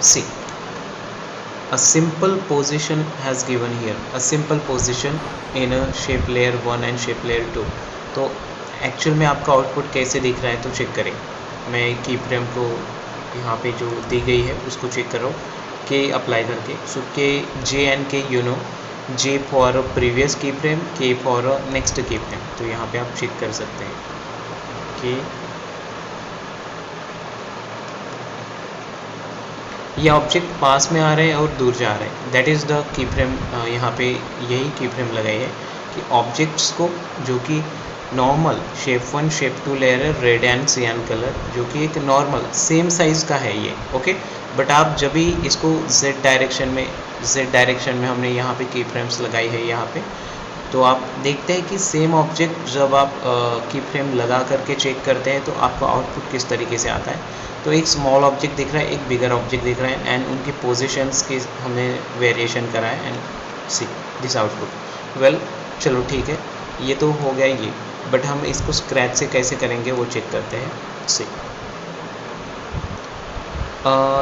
See, a simple position has given here, a simple position in a shape layer 1 and shape layer 2. तो actual में आपका output कैसे दिख रहा है तो चेक करें. मैं की फ्रेम को यहाँ पे जो दी गई है उसको चेक कर रहा हूँ के अप्लाई करके. सो के जे एंड के you know, J for previous की फ्रेम, के फॉर नेक्स्ट की फ्रेम. तो यहाँ पे आप चेक कर सकते हैं कि ये ऑब्जेक्ट पास में आ रहे हैं और दूर जा रहे हैं. That is the key frame. यहाँ पे यही की फ्रेम लगाई है कि ऑब्जेक्ट्स को जो कि नॉर्मल शेप 1 शेप 2 लेयर है रेड एंड सियान कलर, जो कि एक नॉर्मल सेम साइज़ का है ये. ओके, बट आप जब भी इसको जेड डायरेक्शन में हमने यहाँ पे की फ्रेम्स लगाई है यहाँ पे, तो आप देखते हैं कि सेम ऑब्जेक्ट जब आप की फ्रेम लगा करके चेक करते हैं तो आपका आउटपुट किस तरीके से आता है. तो एक स्मॉल ऑब्जेक्ट दिख रहा है, एक बिगर ऑब्जेक्ट दिख रहा है, एंड उनकी पोजीशंस की हमने वेरिएशन करा है. And see this output. Well, चलो ठीक है, ये तो हो गया ये, बट हम इसको स्क्रैच से कैसे करेंगे वो चेक करते हैं. सी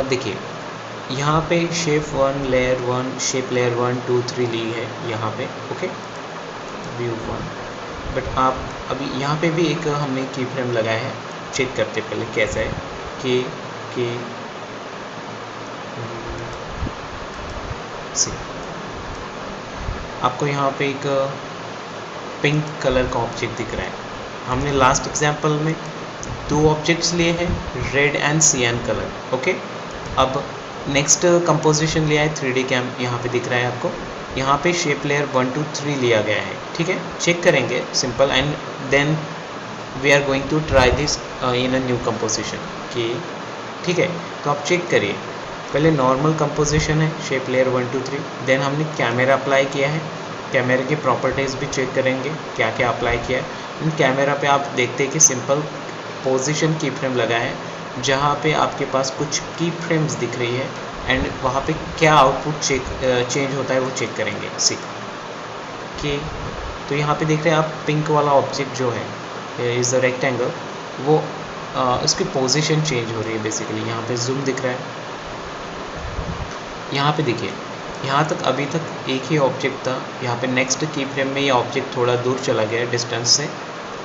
देखिए, यहाँ पे शेप 1 लेयर 1 शेप लेयर 1 2 3 ली है यहाँ पे. Okay, view 1. बट आप अभी यहाँ पे भी एक हमने की फ्रेम लगाया है. चेक करते पहले कैसा है के सी. आपको यहाँ पे एक पिंक कलर का ऑब्जेक्ट दिख रहा है. हमने लास्ट एग्जांपल में 2 ऑब्जेक्ट्स लिए हैं, रेड एंड सियान कलर. ओके, अब नेक्स्ट कंपोजिशन लिया है 3D कैम. यहाँ पे दिख रहा है आपको, यहाँ पे शेप लेयर 1 2 3 लिया गया है. ठीक है, चेक करेंगे simple, and then we are going to try this in a new composition. कि ठीक है, तो आप चेक करिए. पहले नॉर्मल कंपोजिशन है शेप लेयर 1 2 3. देन हमने कैमरा अप्लाई किया है. कैमरे की प्रॉपर्टीज़ भी चेक करेंगे क्या क्या अप्लाई किया है. इन कैमरा पे आप देखते हैं कि सिंपल पोजीशन की फ्रेम लगा है, जहाँ पे आपके पास कुछ की फ्रेम्स दिख रही है, एंड वहाँ पे क्या आउटपुट चेंज होता है वो चेक करेंगे. सी कि तो यहाँ पे देख रहे हैं आप पिंक वाला ऑब्जेक्ट जो है इज़ द रेक्टेंगल, वो इसकी पोजीशन चेंज हो रही है बेसिकली. यहाँ पे जूम दिख रहा है. यहाँ पे देखिए, यहाँ तक अभी तक एक ही ऑब्जेक्ट था. यहाँ पे नेक्स्ट की फ्रेम में ये ऑब्जेक्ट थोड़ा दूर चला गया डिस्टेंस से,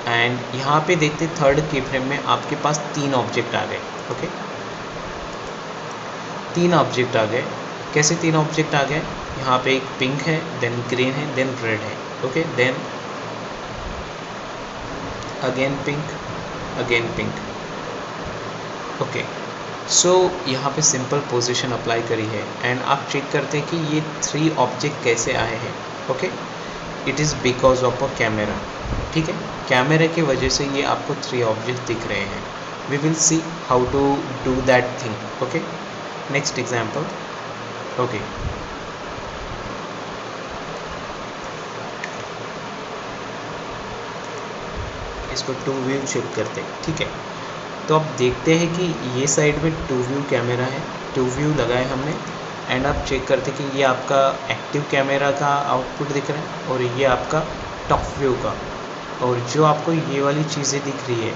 एंड यहाँ पे देखते थर्ड की फ्रेम में आपके पास 3 ऑब्जेक्ट आ गए. ओके, 3 ऑब्जेक्ट आ गए. कैसे 3 ऑब्जेक्ट आ गए? यहाँ पे एक पिंक है, देन ग्रीन है, देन रेड है. Okay, then again pink, again pink. Okay, so यहाँ पे सिंपल पोजीशन अप्लाई करी है, एंड आप चेक करते हैं कि ये 3 ऑब्जेक्ट कैसे आए हैं. Okay, it is because of a camera. ठीक है, कैमरे की वजह से ये आपको 3 ऑब्जेक्ट दिख रहे हैं. We will see how to do that thing. Okay, next example. Okay, इसको 2 व्यू चेक करते हैं. ठीक है, तो आप देखते हैं कि ये साइड में 2 व्यू कैमरा है, 2 व्यू लगाए हमने, एंड आप चेक करते हैं कि ये आपका एक्टिव कैमरा का आउटपुट दिख रहा है और ये आपका टॉप व्यू का. और जो आपको ये वाली चीज़ें दिख रही है,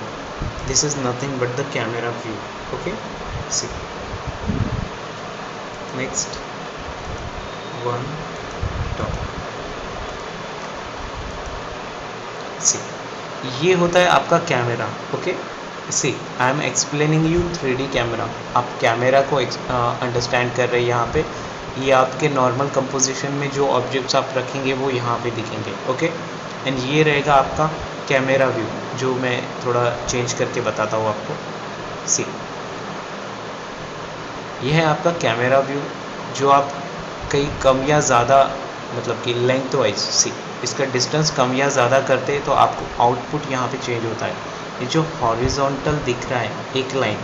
this is nothing but the camera view. Okay, see next 1 top. See, ये होता है आपका camera. Okay, see I am explaining you 3D camera. आप कैमरा को अंडरस्टैंड कर रहे हैं. यहाँ पे ये आपके नॉर्मल कंपोजिशन में जो ऑब्जेक्ट्स आप रखेंगे वो यहाँ पे दिखेंगे. ओके, एंड ये रहेगा आपका कैमरा व्यू, जो मैं थोड़ा चेंज करके बताता हूँ आपको. सी, यह है आपका कैमरा व्यू, जो आप कहीं कम या ज़्यादा, मतलब कि लेंथ वाइज, सी इसका डिस्टेंस कम या ज़्यादा करते हैं तो आपको आउटपुट यहाँ पे चेंज होता है. ये जो हॉरिजॉन्टल दिख रहा है एक लाइन,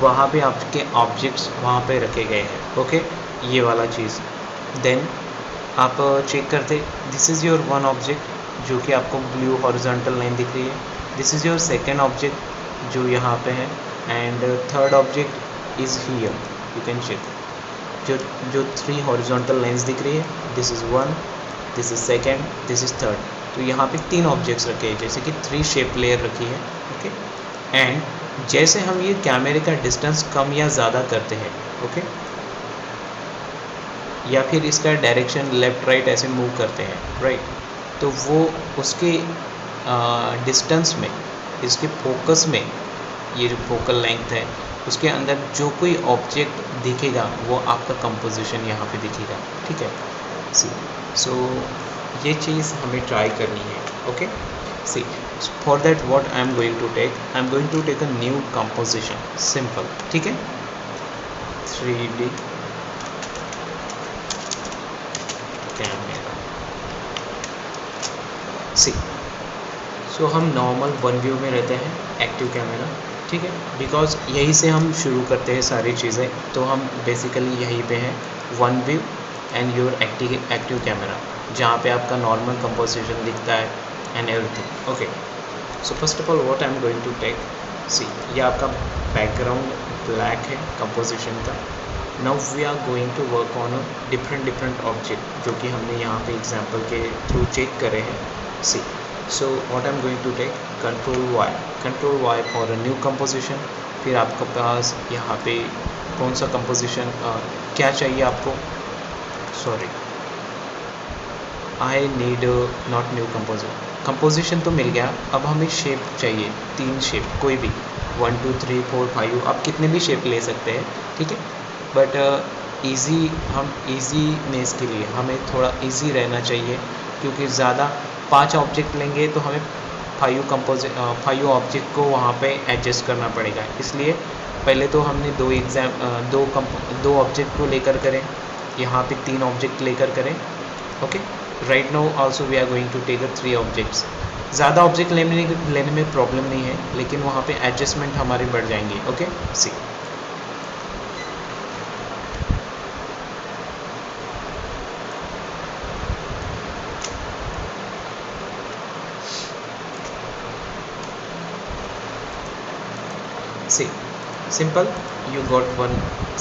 वहाँ पे आपके ऑब्जेक्ट्स वहाँ पे रखे गए हैं. ओके, ये वाला चीज़. देन आप चेक करते, दिस इज़ योर 1 ऑब्जेक्ट जो कि आपको ब्लू हॉरिजॉन्टल लाइन दिख रही है. This is your second object जो यहाँ पे है, and third object is here. You can check जो 3 हॉरिजॉन्टल लाइन्स दिख रही है. This is 1, this is second, this is third. तो यहाँ पे 3 ऑब्जेक्ट्स रखे हैं, जैसे कि 3 शेप लेयर रखी है. ओके, एंड जैसे हम ये कैमरे का डिस्टेंस कम या ज़्यादा करते हैं, ओके, या फिर इसका डायरेक्शन लेफ़्ट राइट ऐसे मूव करते हैं, राइट, तो वो उसके डिस्टेंस में, इसके फोकस में, ये जो फोकल लेंथ है उसके अंदर जो कोई ऑब्जेक्ट दिखेगा वो आपका कंपोजिशन यहाँ पे दिखेगा, ठीक है। सी सो ये चीज़ हमें ट्राई करनी है, okay. See for that what I am going to take a new composition, simple, ठीक है। 3D कैमरा, सी सो हम नॉर्मल वन व्यू में रहते हैं, एक्टिव कैमरा, ठीक है, बिकॉज यहीं से हम शुरू करते हैं सारी चीज़ें, तो हम बेसिकली यहीं पे हैं, one view and your active camera, जहाँ पे आपका नॉर्मल कंपोजिशन दिखता है and everything, okay. So first of all what I am going to take, see ये आपका बैकग्राउंड ब्लैक है कंपोजिशन का। Now we are going to work on different object जो कि हमने यहाँ पे एग्जाम्पल के थ्रू चेक करे हैं, see. So what I am going to take control Y for a new composition. फिर आपके पास यहाँ पे कौन सा कंपोजिशन क्या चाहिए आपको, sorry I need not new composition तो मिल गया, अब हमें शेप चाहिए, 3 शेप, कोई भी 1 2 3 4 5, आप कितने भी शेप ले सकते हैं, ठीक है। बट हम ईजीनेस के लिए हमें थोड़ा इजी रहना चाहिए, क्योंकि ज़्यादा 5 ऑब्जेक्ट लेंगे तो हमें 5 ऑब्जेक्ट को वहाँ पे एडजस्ट करना पड़ेगा, इसलिए पहले तो हमने 2 ऑब्जेक्ट को लेकर करें, यहाँ पे 3 ऑब्जेक्ट लेकर करें, okay. Right now also we are going to take 3 objects. ज़्यादा ऑब्जेक्ट लेने में प्रॉब्लम नहीं है, लेकिन वहाँ पे एडजस्टमेंट हमारे बढ़ जाएंगे, okay. See simple, you got 1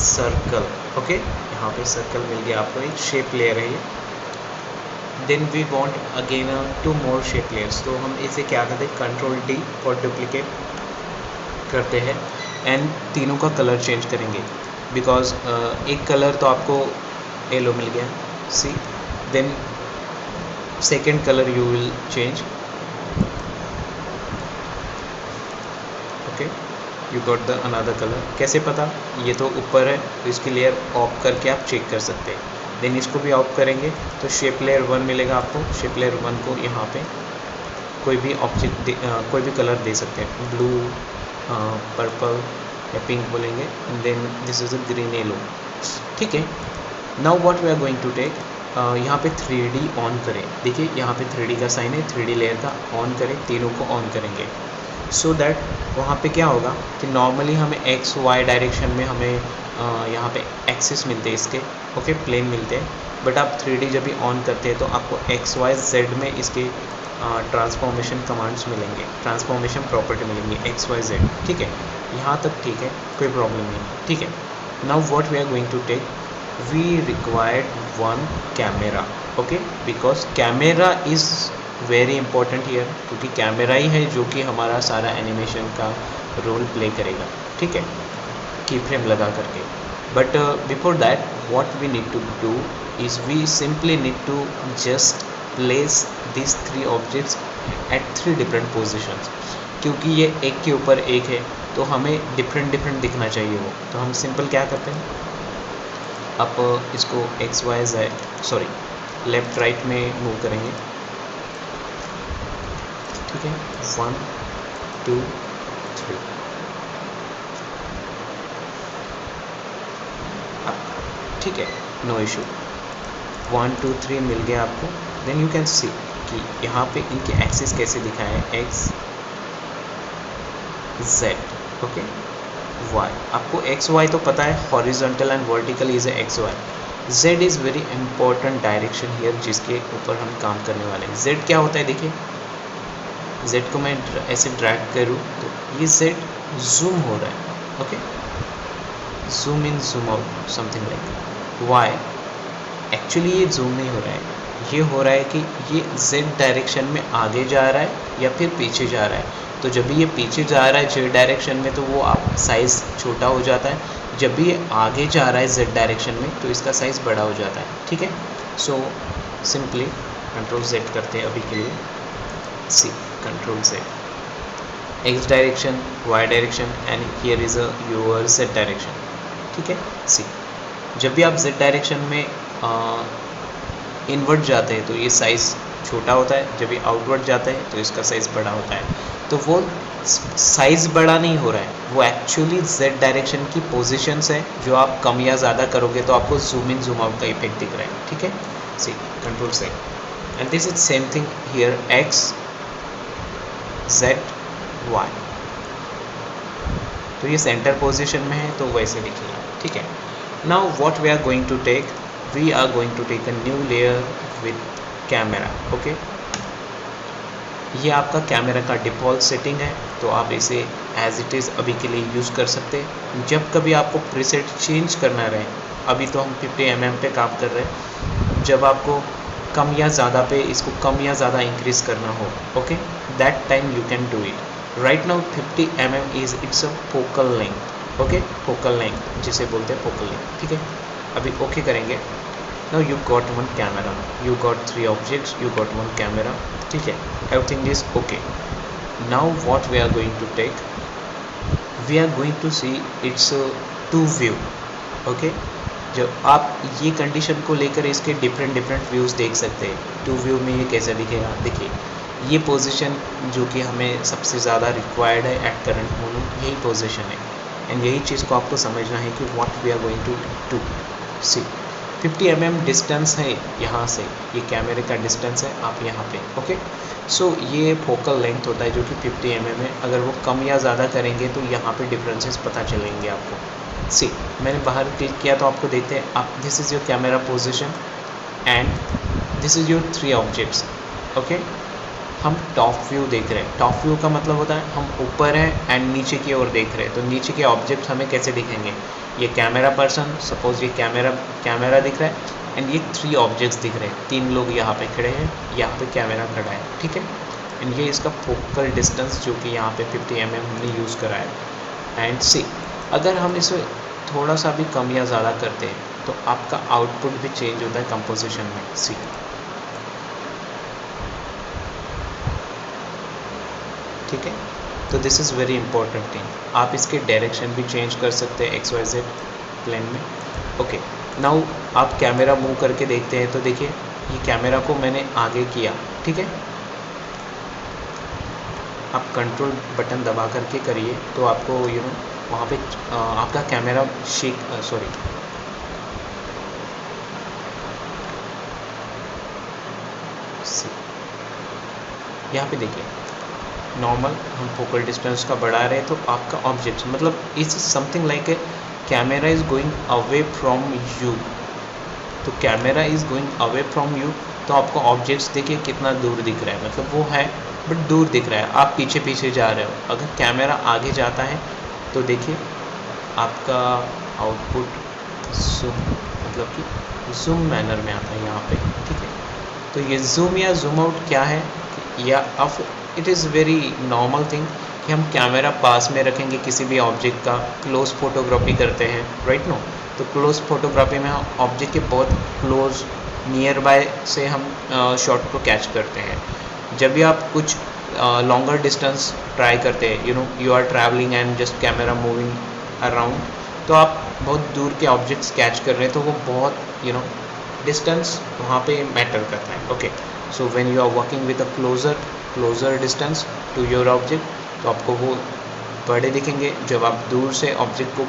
circle, okay. यहाँ पे सर्कल मिल गया आपको, एक शेप लेयर है ये। Then we want again 2 more shape layers, तो हम इसे क्या करते हैं, कंट्रोल D फॉर डुप्लीकेट करते हैं एंड तीनों का कलर चेंज करेंगे, बिकॉज एक कलर तो आपको येलो मिल गया, see. Then second colour you will change, okay, you got the another colour. कैसे पता, ये तो ऊपर है तो इसकी लेयर ऑफ करके आप चेक कर सकते हैं। देन इसको भी ऑफ करेंगे तो शेप लेयर 1 मिलेगा आपको। शेप लेयर 1 को यहाँ पे कोई भी ऑब्जेक्ट कोई भी कलर दे सकते हैं, ब्लू, पर्पल या पिंक बोलेंगे। Then this is a green yellow, ठीक है। Now what we are going to take, यहाँ पे 3D ऑन करें, देखिए यहाँ पे 3D का साइन है, 3D लेयर का ऑन करें, तीनों को ऑन करेंगे, सो दैट वहाँ पे क्या होगा कि नॉर्मली हमें एक्स वाई डायरेक्शन में हमें यहाँ पे एक्सिस मिलते हैं इसके, ओके, प्लेन मिलते हैं। बट आप 3D जब भी ऑन करते हैं तो आपको एक्स वाई जेड में इसके ट्रांसफॉर्मेशन कमांड्स मिलेंगे, ट्रांसफॉर्मेशन प्रॉपर्टी मिलेंगी एक्स वाई जेड, ठीक है। यहाँ तक ठीक है, कोई प्रॉब्लम नहीं, ठीक है। Now what we are going to take, we required 1 camera, okay, because camera is very important here, क्योंकि कैमरा ही है जो कि हमारा सारा एनिमेशन का रोल प्ले करेगा, ठीक है, की फ्रेम लगा करके। But before that what we need to do is we simply need to just place this 3 objects at 3 different positions, क्योंकि ये एक के ऊपर एक है तो हमें डिफरेंट दिखना चाहिए वो। तो हम सिंपल क्या करते हैं, आप इसको X Y Z sorry left right में मूव करेंगे, ठीक है, 1 2 3, ठीक है, नो इशू, 1 2 3 मिल गया आपको। देन यू कैन सी कि यहाँ पे इनके एक्सिस कैसे दिखाए हैं, एक्स जेड, ओके, वाई। आपको एक्स वाई तो पता है, horizontal and vertical is X Y. Z is very important direction here जिसके ऊपर हम काम करने वाले हैं। जेड क्या होता है, देखिए जेड को मैं ऐसे ड्रैग करूँ तो ये जेड जूम हो रहा है, okay, zoom in zoom out something like. Why actually ये जूम नहीं हो रहा है, ये हो रहा है कि ये जेड डायरेक्शन में आगे जा रहा है या फिर पीछे जा रहा है। तो जब भी ये पीछे जा रहा है जेड डायरेक्शन में तो वो आप साइज़ छोटा हो जाता है, जब भी आगे जा रहा है z डायरेक्शन में तो इसका साइज़ बड़ा हो जाता है, ठीक है। सो सिंपली कंट्रोल Z करते हैं अभी के लिए, see control Z, x direction, y direction and here is a your z direction, ठीक है। सी जब भी आप z डायरेक्शन में इनवर्ट जाते हैं तो ये साइज़ छोटा होता है, जब ये आउटवर्ड जाता है तो इसका साइज़ बड़ा होता है। तो वो साइज़ बड़ा नहीं हो रहा है, वो एक्चुअली z डायरेक्शन की पोजीशंस है जो आप कम या ज़्यादा करोगे तो आपको जूम इन जूम आउट का इफेक्ट दिख रहा है, ठीक है। See control Z and this is same thing here, x z y, तो ये सेंटर पोजीशन में है तो वैसे दिखेगा, ठीक है। Now what we are going to take, we are going to take a new layer with camera, okay. ये आपका कैमरा का डिफ़ॉल्ट सेटिंग है, तो आप इसे एज इट इज़ अभी के लिए यूज़ कर सकते हैं। जब कभी आपको प्रीसेट चेंज करना रहे, अभी तो हम 50 mm पे काम कर रहे हैं, जब आपको कम या ज़्यादा पे इसको कम या ज़्यादा इंक्रीज़ करना हो, okay, that time you can do it. Right now 50 mm is it's a focal length, okay, focal length जिसे बोलते हैं फोकल लेंथ, ठीक है। अभी ओके करेंगे। Now you got one camera, you got 3 objects, you got one camera, ठीक है, everything is okay. Now what we are going to take, we are going to see its two view, okay। जब आप ये condition को लेकर इसके different views देख सकते हैं। टू व्यू में ये कैसा दिखेगा, देखिए ये पोजीशन जो कि हमें सबसे ज़्यादा रिक्वायर्ड है एट करंट मोमेंट, यही पोजीशन है एंड यही चीज़ को आपको समझना है कि what we are going to do. See 50 mm distance है यहाँ से, ये कैमरे का डिस्टेंस है, आप यहाँ पे, ओके। सो ये फोकल लेंथ होता है जो कि 50 mm है। अगर वो कम या ज़्यादा करेंगे तो यहाँ पे डिफरेंसेस पता चलेंगे आपको। सी मैंने बाहर क्लिक किया तो आपको देखते हैं आप, this is your camera position and this is your 3 objects, okay. हम टॉप व्यू देख रहे हैं। टॉप व्यू का मतलब होता है हम ऊपर हैं एंड नीचे की ओर देख रहे हैं, तो नीचे के ऑब्जेक्ट हमें कैसे दिखेंगे, ये कैमरा पर्सन, सपोज ये कैमरा दिख रहा है एंड ये 3 ऑब्जेक्ट्स दिख रहे हैं, 3 लोग यहाँ पे खड़े हैं, यहाँ पे कैमरा खड़ा है, ठीक है। एंड ये इसका फोकल डिस्टेंस जो कि यहाँ पे 50 mm हमने यूज़ करा है। एंड सी अगर हम इसे थोड़ा सा भी कम या ज़्यादा करते हैं तो आपका आउटपुट भी चेंज होता है कंपोजिशन में। सी ठीक है, तो this is very important thing. आप इसके डायरेक्शन भी चेंज कर सकते हैं XYZ प्लेन में, ओके। नाउ आप कैमरा मूव करके देखते हैं तो देखिए ये कैमरा को मैंने आगे किया, ठीक है। आप कंट्रोल बटन दबा करके करिए तो आपको वहाँ पे आपका कैमरा यहाँ पे देखिए नॉर्मल हम फोकल डिस्टेंस का बढ़ा रहे हैं तो आपका ऑब्जेक्ट मतलब it's something like a camera is going away from you, तो camera is going away from you, तो आपको ऑब्जेक्ट्स देखिए कितना दूर दिख रहा है, मतलब वो है बट दूर दिख रहा है, आप पीछे पीछे जा रहे हो। अगर कैमरा आगे जाता है तो देखिए आपका आउटपुट जूम मतलब कि जूम मैनर में आता है यहाँ पे, ठीक है। तो ये जूम या जूम आउट क्या है, या अब it is very normal thing कि हम कैमरा पास में रखेंगे किसी भी ऑब्जेक्ट का, क्लोज फोटोग्राफी करते हैं, राइट नो। तो क्लोज फोटोग्राफी में हम ऑब्जेक्ट के बहुत क्लोज नियर बाय से हम शॉट को कैच करते हैं। जब भी आप कुछ लॉन्गर डिस्टेंस ट्राई करते हैं, you are travelling and just camera moving around, तो आप बहुत दूर के ऑब्जेक्ट्स कैच कर रहे हैं, तो वो बहुत डिस्टेंस वहाँ पे मैटर करता है, okay. So when you are working with a closer distance to your object, तो आपको वो बड़े दिखेंगे। जब आप दूर से ऑब्जेक्ट को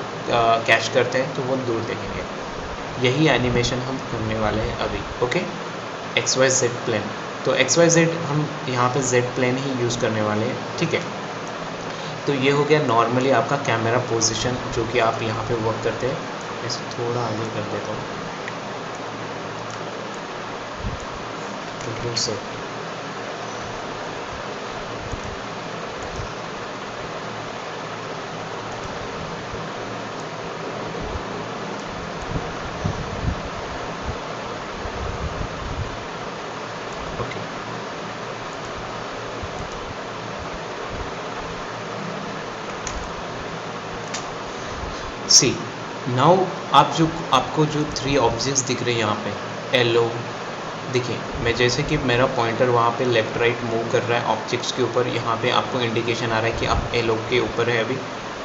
कैच करते हैं तो वो दूर दिखेंगे। यही एनिमेशन हम करने वाले हैं अभी, ओके। XYZ प्लेन, तो XYZ हम यहाँ पे Z प्लेन ही यूज़ करने वाले हैं, ठीक है। तो ये हो गया नॉर्मली आपका कैमरा पोजीशन जो कि आप यहाँ पे वर्क करते हैं। इसे थोड़ा आगे कर देता हूँ, कंट्रोल से सी नाउ आपको जो 3 ऑब्जेक्ट्स दिख रहे हैं यहाँ पे एलो, देखिए मैं जैसे कि मेरा पॉइंटर वहाँ पे लेफ़्ट राइट मूव कर रहा है ऑब्जेक्ट्स के ऊपर, यहाँ पे आपको इंडिकेशन आ रहा है कि आप एलो के ऊपर है अभी,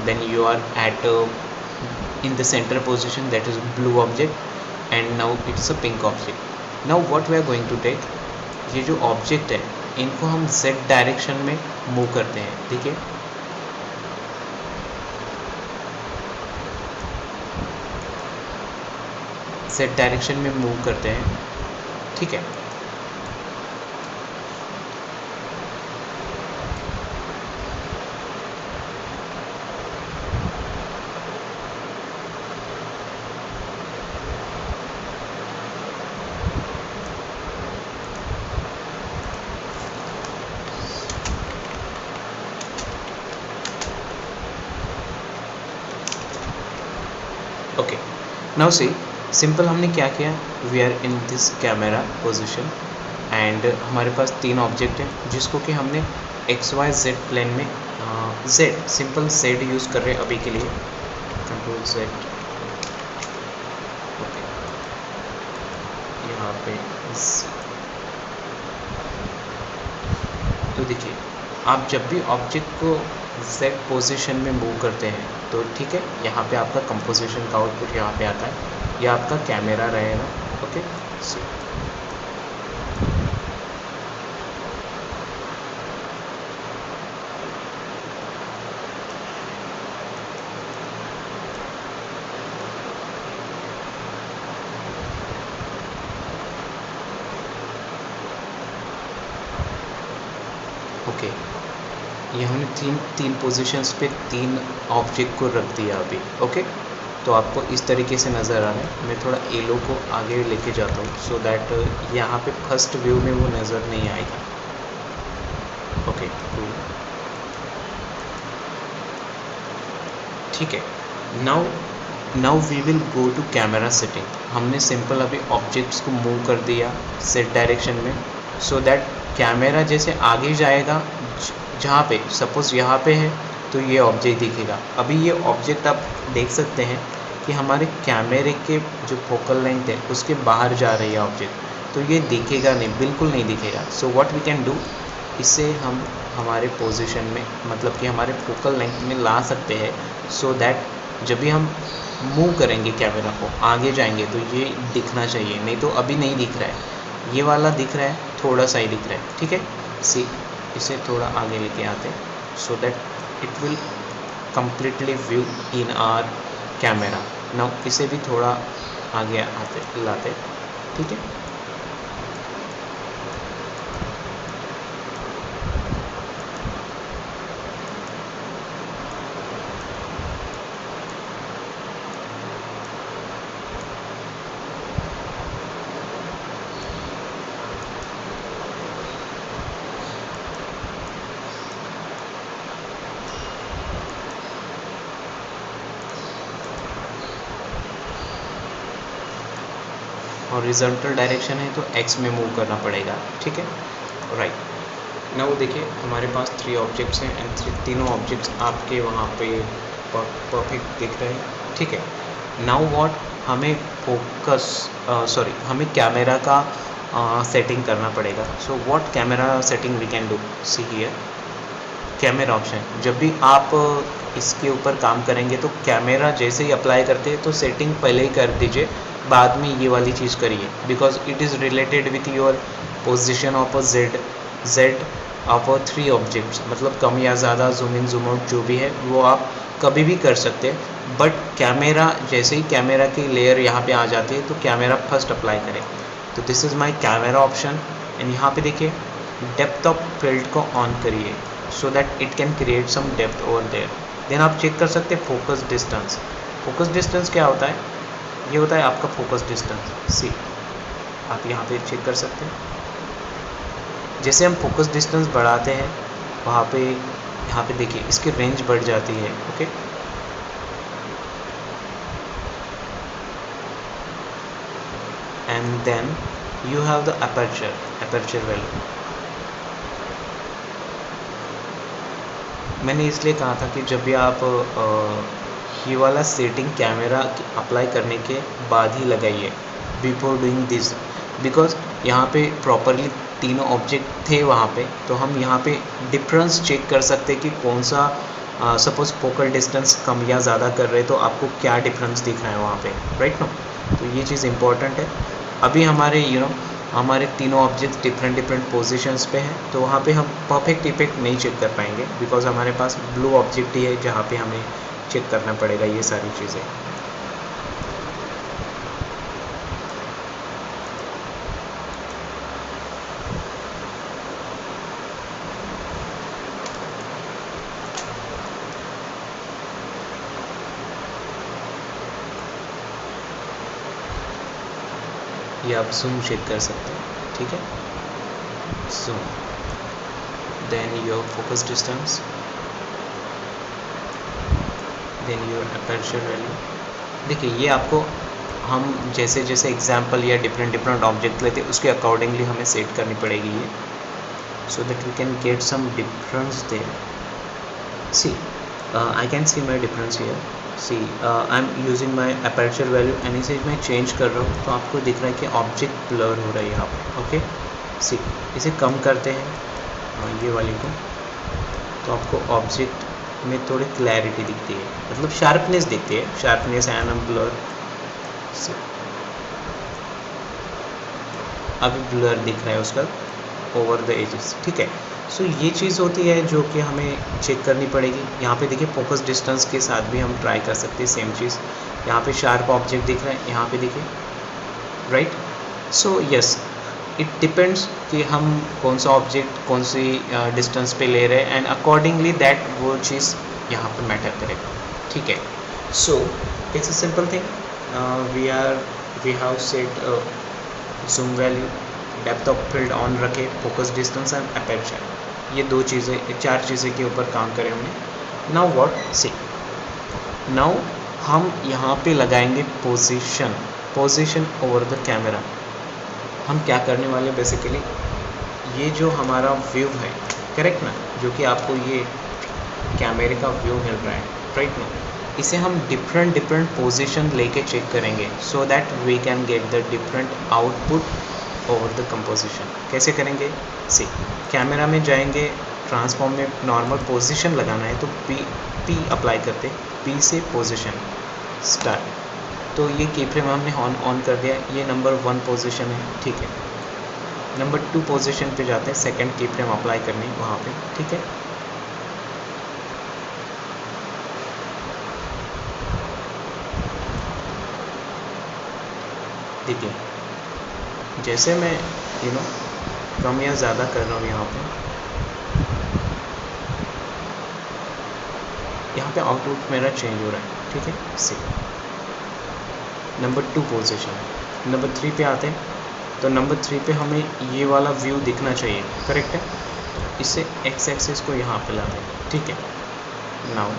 then you are at in the centre position, that is blue object, and now it's a pink object. Now what we are going to take, ये जो ऑब्जेक्ट है इनको हम जेड डायरेक्शन में मूव करते हैं, ठीक है। जेड डायरेक्शन में मूव करते हैं, ठीक है। ओके, नाउ सी सिंपल हमने क्या किया, we are in this camera position and हमारे पास 3 ऑब्जेक्ट हैं जिसको कि हमने एक्स वाई जेड प्लेन में जेड सिंपल जेड यूज़ कर रहे हैं अभी के लिए, कंट्रोल जेड। ओके, यहाँ पे तो देखिए आप जब भी ऑब्जेक्ट को जेड पोजीशन में मूव करते हैं तो ठीक है, यहाँ पे आपका कंपोजिशन का आउटपुट यहाँ पे आता है, यह आपका कैमरा रहेगा। ओके, सो ओके, ये हमने तीन पोजीशंस पे 3 ऑब्जेक्ट को रख दिया अभी। ओके, तो आपको इस तरीके से नज़र आ रहा है। मैं थोड़ा एलो को आगे लेके जाता हूँ सो दैट यहाँ पे फर्स्ट व्यू में वो नज़र नहीं आएगा। ओके, ठीक है। Now we will go to camera setting. हमने सिंपल अभी ऑब्जेक्ट्स को मूव कर दिया सेट डायरेक्शन में सो दैट कैमरा जैसे आगे जाएगा, जहाँ पे सपोज़ यहाँ पे है तो ये ऑब्जेक्ट दिखेगा। अभी ये ऑब्जेक्ट आप देख सकते हैं कि हमारे कैमरे के जो फोकल लेंथ है उसके बाहर जा रही है ऑब्जेक्ट, तो ये दिखेगा नहीं, बिल्कुल नहीं दिखेगा। So what we can do, इसे हम हमारे पोजीशन में मतलब कि हमारे फोकल लेंथ में ला सकते हैं सो दैट जब भी हम मूव करेंगे कैमरा को आगे जाएंगे तो ये दिखना चाहिए, नहीं तो अभी नहीं दिख रहा है, ये वाला दिख रहा है, थोड़ा सा ही दिख रहा है। ठीक है, सी इसे थोड़ा आगे लेके आते so that it will completely view in our camera. Now इसे भी थोड़ा आगे आते लाते, ठीक है। हॉरिजॉन्टल डायरेक्शन है तो एक्स में मूव करना पड़ेगा, ठीक है, राइट। नाउ देखिए हमारे पास 3 ऑब्जेक्ट्स हैं एंड तीनों ऑब्जेक्ट्स आपके वहाँ पे परफेक्ट दिख रहे हैं, ठीक है। नाउ व्हाट, हमें हमें कैमरा का सेटिंग करना पड़ेगा। So what camera setting we can do, see here camera option. जब भी आप इसके ऊपर काम करेंगे तो कैमरा जैसे ही अप्लाई करते हैं तो सेटिंग पहले ही कर दीजिए, बाद में ये वाली चीज़ करिए, because it is related with your position of a Z of a 3 objects, मतलब कम या ज़्यादा जूम इन जूम आउट जो भी है वो आप कभी भी कर सकते हैं। बट कैमरा जैसे ही कैमरा की लेयर यहाँ पे आ जाती है तो कैमरा फर्स्ट अप्लाई करें। तो this is my camera option and यहाँ पे देखिए डेप्थ ऑफ फील्ड को ऑन करिए so that it can create some depth over there. Then आप चेक कर सकते हैं फोकस डिस्टेंस। फोकस डिस्टेंस क्या होता है, ये होता है आपका फोकस डिस्टेंस। सी आप यहाँ पे चेक कर सकते हैं, जैसे हम फोकस डिस्टेंस बढ़ाते हैं वहाँ पे यहाँ पे देखिए इसकी रेंज बढ़ जाती है। Okay, and then you have the aperture value. मैंने इसलिए कहा था कि जब भी आप ये वाला सेटिंग कैमरा अप्लाई करने के बाद ही लगाइए, बिफोर डूइंग दिस, बिकॉज यहाँ पे प्रॉपरली तीनों ऑब्जेक्ट थे वहाँ पे, तो हम यहाँ पे डिफरेंस चेक कर सकते कि कौन सा सपोज फोकल डिस्टेंस कम या ज़्यादा कर रहे, तो आपको क्या डिफरेंस दिख रहा है वहाँ पे, राइट नो। तो ये चीज़ इंपॉर्टेंट है। अभी हमारे हमारे तीनों ऑब्जेक्ट्स डिफरेंट पोजीशंस पे हैं, तो वहाँ पे हम परफेक्ट इफेक्ट नहीं चेक कर पाएंगे, बिकॉज हमारे पास ब्लू ऑब्जेक्ट ही है जहाँ पे हमें चेक करना पड़ेगा ये सारी चीज़ें। ये आप जूम चेक कर सकते हैं, ठीक है, zoom, then your focus distance, then your aperture value. देखिए ये आपको हम जैसे जैसे एग्जांपल या डिफरेंट ऑब्जेक्ट लेते हैं उसके अकॉर्डिंगली हमें सेट करनी पड़ेगी ये, so that we can get some difference there. See I can see my difference here, see I am using my aperture value and इसे मैं चेंज कर रहा हूँ, तो आपको दिख रहा है कि ऑब्जेक्ट ब्लर हो रहा है यहाँ पर, ओके। सी इसे कम करते हैं ये वाली को, तो आपको ऑब्जेक्ट में थोड़ी क्लैरिटी दिखती है, मतलब शार्पनेस दिखती है, शार्पनेस एंड ब्लर। अभी ब्लर दिख रहा है उसका ओवर द एजेस, ठीक है। सो ये चीज़ होती है जो कि हमें चेक करनी पड़ेगी। यहाँ पे देखिए फोकस डिस्टेंस के साथ भी हम ट्राई कर सकते हैं सेम चीज़। यहाँ पे शार्प ऑब्जेक्ट दिख रहा है, यहाँ पे देखिए, right. So yes, it depends कि हम कौन सा ऑब्जेक्ट कौन सी डिस्टेंस पे ले रहे हैं, एंड अकॉर्डिंगली दैट वो चीज़ यहाँ पे मैटर करेगा, ठीक है। So it's a simple thing, we have set zoom value, depth of field on रखे, फोकस डिस्टेंस एंड अपर्चर, ये दो चीज़ें, चार चीज़ें के ऊपर काम करें हमने। नाउ व्हाट, सी नाउ हम यहाँ पे लगाएंगे पोजीशन ओवर द कैमरा। हम क्या करने वाले बेसिकली, ये जो हमारा व्यू है, करेक्ट ना, जो कि आपको ये कैमरे का व्यू मिल रहा है, राइट ना, इसे हम डिफरेंट पोजीशन लेके चेक करेंगे, so that we can get the different output over the composition. कैसे करेंगे, सी कैमरा में जाएंगे, ट्रांसफॉर्म में नॉर्मल पोजीशन लगाना है तो पी अप्लाई करते, पी से पोजीशन स्टार्ट, तो ये की फ्रेम हमने ऑन कर दिया, ये नंबर 1 पोजीशन है, ठीक है। नंबर 2 पोजीशन पे जाते हैं, सेकंड की फ्रेम अप्लाई करनी वहाँ पे, ठीक है। देखिए जैसे मैं कम या ज़्यादा कर रहा हूँ यहाँ पे आउटपुट मेरा चेंज हो रहा है, ठीक है। सी नंबर 2 पोजीशन, नंबर 3 पे आते हैं, तो नंबर 3 पे हमें ये वाला व्यू दिखना चाहिए, करेक्ट है। इससे एक्स एक्सिस को यहाँ पे लाते हैं, ठीक है। नाउ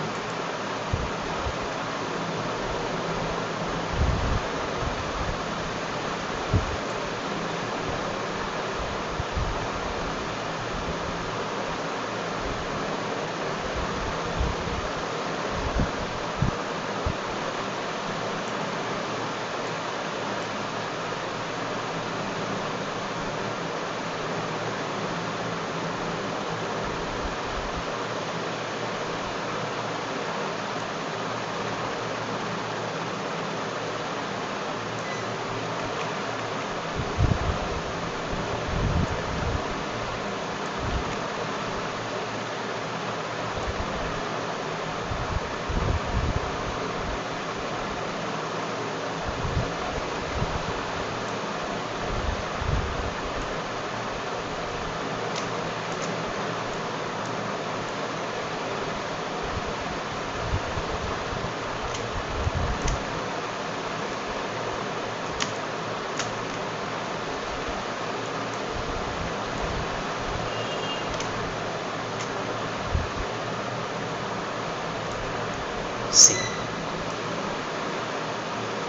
सी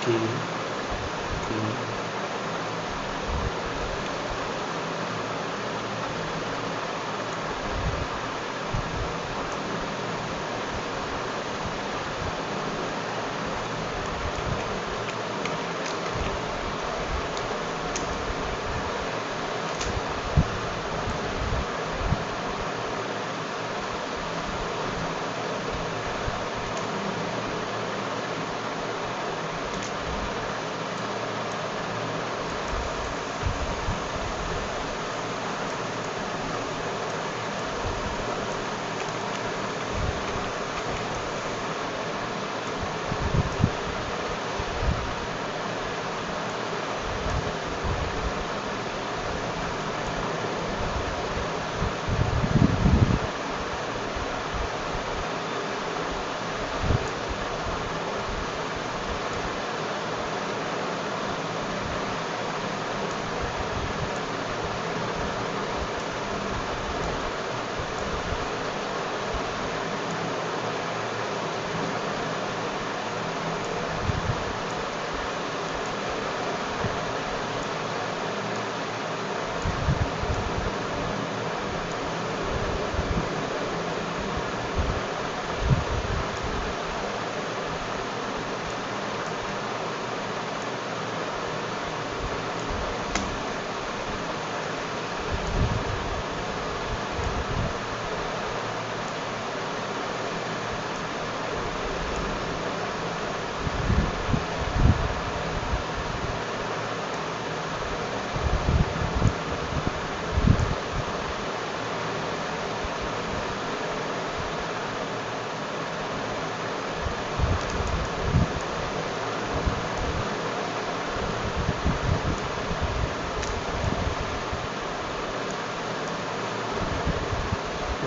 की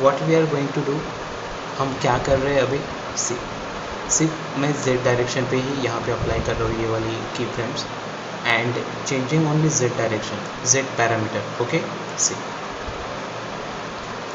what we are going to do, हम क्या कर रहे हैं अभी, सिर्फ मैं z डायरेक्शन पे ही यहाँ पे अप्लाई कर रहा हूँ ये वाली key frames, and changing only z direction, z parameter, okay. See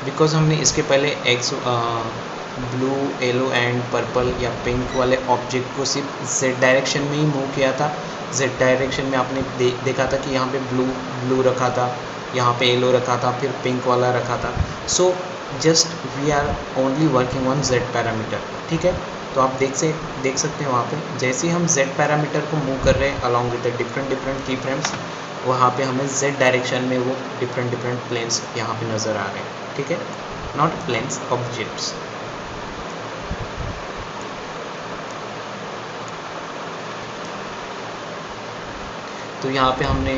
because हमने इसके पहले X blue, yellow and purple या पिंक वाले ऑब्जेक्ट को सिर्फ z डायरेक्शन में ही मूव किया था। z डायरेक्शन में आपने देखा था कि यहाँ पे ब्लू रखा था, यहाँ पे येलो रखा था, फिर पिंक वाला रखा था। So just we are only working on z parameter, ठीक है। तो आप देख सकते हैं वहाँ पे जैसे ही हम z पैरामीटर को मूव कर रहे हैं अलॉन्ग विद डिफरेंट की फ्रेम्स, वहाँ पे हमें z डायरेक्शन में वो डिफरेंट प्लेन्स यहाँ पे नज़र आ रहे हैं, ठीक है। Not planes, objects. तो यहाँ पे हमने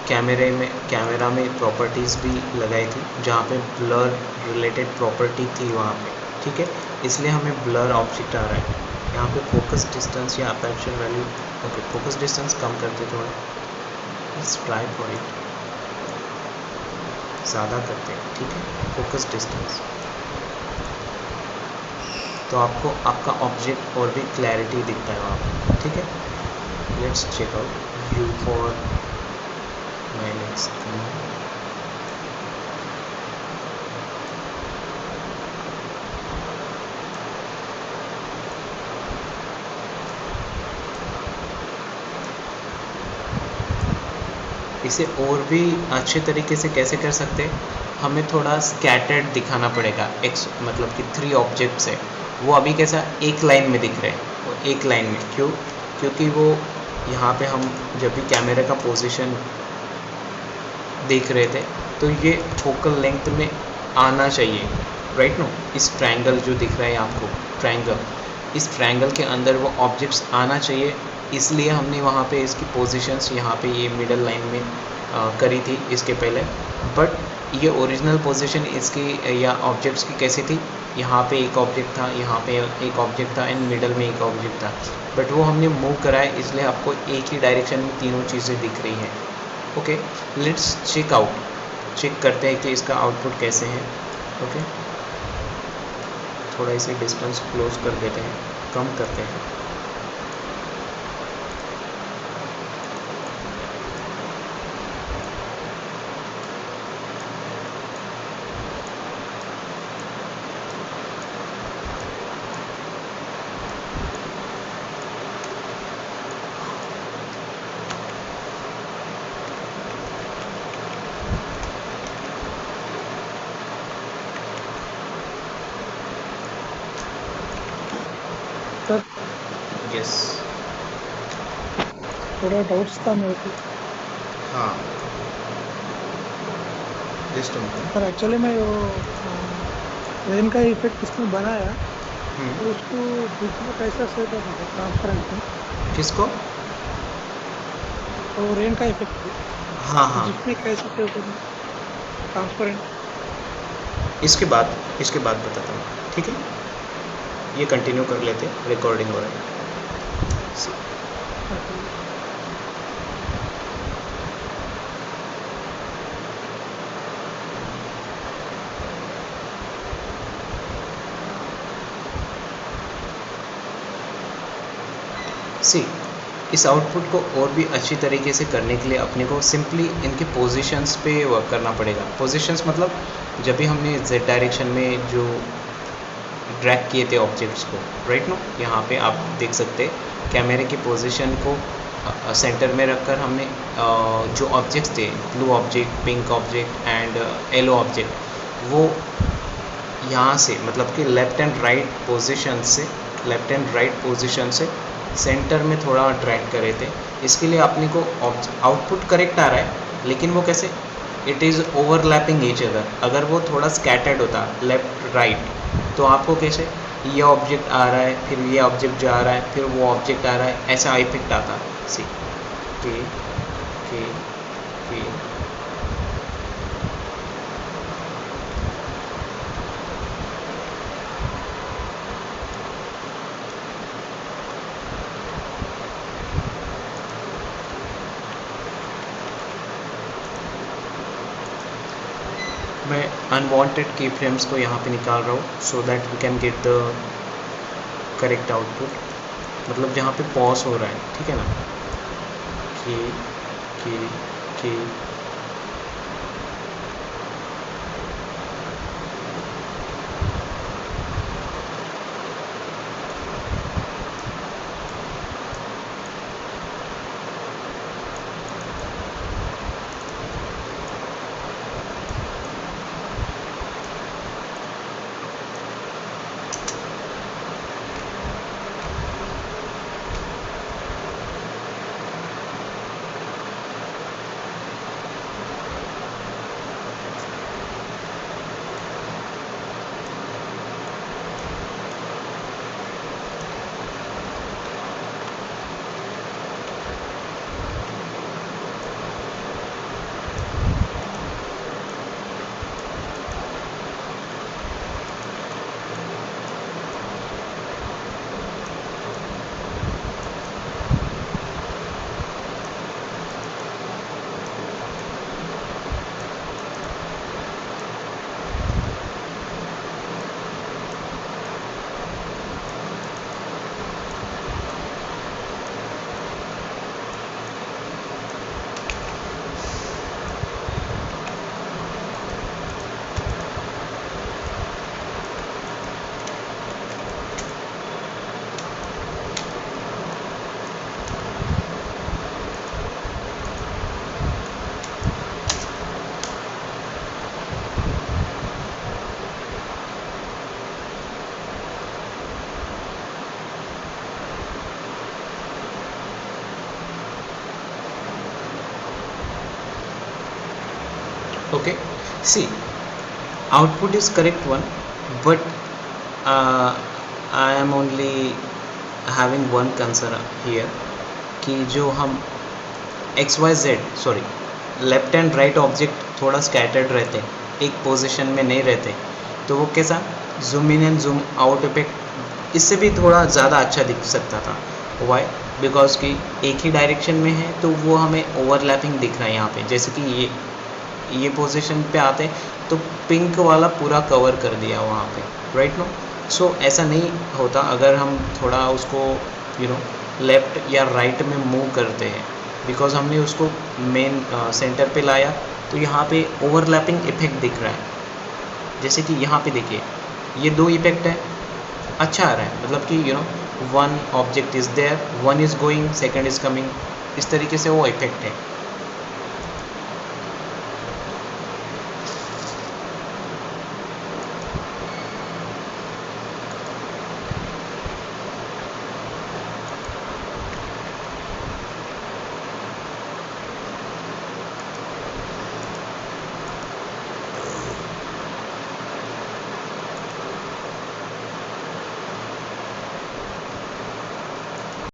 कैमरा में प्रॉपर्टीज़ भी लगाई थी, जहाँ पे ब्लर रिलेटेड प्रॉपर्टी थी वहाँ पे, ठीक है। इसलिए हमें ब्लर ऑब्जेक्ट आ रहा है। यहाँ पे फोकस डिस्टेंस या aperture value, okay, focus distance कम करते थोड़ा, लेट्स ट्राई फॉर इट, ज़्यादा करते हैं, ठीक है, फोकस डिस्टेंस। तो आपको आपका ऑब्जेक्ट और भी क्लैरिटी दिखता है वहाँ पे, ठीक है। Let's check out view for my next. इसे और भी अच्छे तरीके से कैसे कर सकते हैं, हमें थोड़ा स्कैटर्ड दिखाना पड़ेगा। मतलब कि 3 ऑब्जेक्ट्स है, वो अभी कैसा एक लाइन में दिख रहे हैं, वो एक लाइन में क्योंकि वो यहाँ पे हम जब भी कैमरे का पोजीशन देख रहे थे तो ये फोकल लेंथ में आना चाहिए, राइट नो। इस ट्रायंगल जो दिख रहा है आपको, ट्रायंगल, इस ट्रायंगल के अंदर वो ऑब्जेक्ट्स आना चाहिए, इसलिए हमने वहाँ पे इसकी पोजीशंस यहाँ पे ये मिडल लाइन में करी थी इसके पहले। बट ये ओरिजिनल पोजीशन इसकी या ऑब्जेक्ट्स की कैसी थी, यहाँ पे एक ऑब्जेक्ट था, यहाँ पे एक ऑब्जेक्ट था, एंड मिडल में एक ऑब्जेक्ट था, बट वो हमने मूव करा है, इसलिए आपको एक ही डायरेक्शन में तीनों चीज़ें दिख रही हैं, ओके। लेट्स चेक करते हैं कि इसका आउटपुट कैसे है, ओके। थोड़ा इसे डिस्टेंस क्लोज कर देते हैं, कम करते हैं। सर यस, थोड़ा डाउट्स था मेरे को। हाँ, जस्ट सर एक्चुअली मैं वो रेन का इफेक्ट इसमें बनाया, तो उसको दूसरा कैसा सेट होता है ट्रांसपेरेंट में, किसको? तो रेन का इफेक्ट हाँ, जिसमें कैसे सेट होता है ट्रांसपेरेंट। इसके बाद बताता हूँ, ठीक है। ये कंटिन्यू कर लेते हैं, रिकॉर्डिंग हो रहा है। इस आउटपुट को और भी अच्छी तरीके से करने के लिए अपने को सिंपली इनके पोजीशंस पे वर्क करना पड़ेगा। पोजीशंस मतलब जब भी हमने z डायरेक्शन में जो ड्रैग किए थे ऑब्जेक्ट्स को, राइट नो, यहाँ पे आप देख सकते कैमरे की पोजीशन को सेंटर में रखकर हमने जो ऑब्जेक्ट्स थे, blue object, pink object and yellow object, वो यहाँ से मतलब कि लेफ़्ट एंड राइट पोजीशन से सेंटर में थोड़ा ड्रैग करे थे। इसके लिए अपने को आउटपुट करेक्ट आ रहा है, लेकिन वो कैसे, it is overlapping each other. अगर वो थोड़ा स्कैटर्ड होता लेफ़्ट राइट, तो आपको कैसे ये ऑब्जेक्ट आ रहा है, फिर ये ऑब्जेक्ट जा रहा है, फिर वो ऑब्जेक्ट आ रहा है, ऐसा इफेक्ट आता। सी के अनवांटेड की फ्रेम्स को यहाँ पे निकाल रहा हूँ so that we can get the correct output, मतलब जहाँ पे पॉज हो रहा है, ठीक है ना, के okay. See, output is correct one, but I am only having one concern here कि जो हम XYZ sorry left and right object थोड़ा स्कैटर्ड रहते हैं, एक पोजीशन में नहीं रहते, तो वो कैसा zoom in and zoom out effect इससे भी थोड़ा ज़्यादा अच्छा दिख सकता था। वाई? बिकॉज कि एक ही डायरेक्शन में है तो वो हमें ओवरलैपिंग दिख रहा है यहाँ पे, जैसे कि ये पोजीशन पे आते तो पिंक वाला पूरा कवर कर दिया वहाँ पे, राइट नो। सो ऐसा नहीं होता अगर हम थोड़ा उसको लेफ़्ट या राइट में मूव करते हैं, बिकॉज हमने उसको मेन सेंटर पे लाया तो यहाँ पे ओवरलैपिंग इफेक्ट दिख रहा है। जैसे कि यहाँ पे देखिए ये दो इफेक्ट है, अच्छा आ रहा है, मतलब कि one object is there, one is going, second is coming, इस तरीके से वो इफेक्ट है।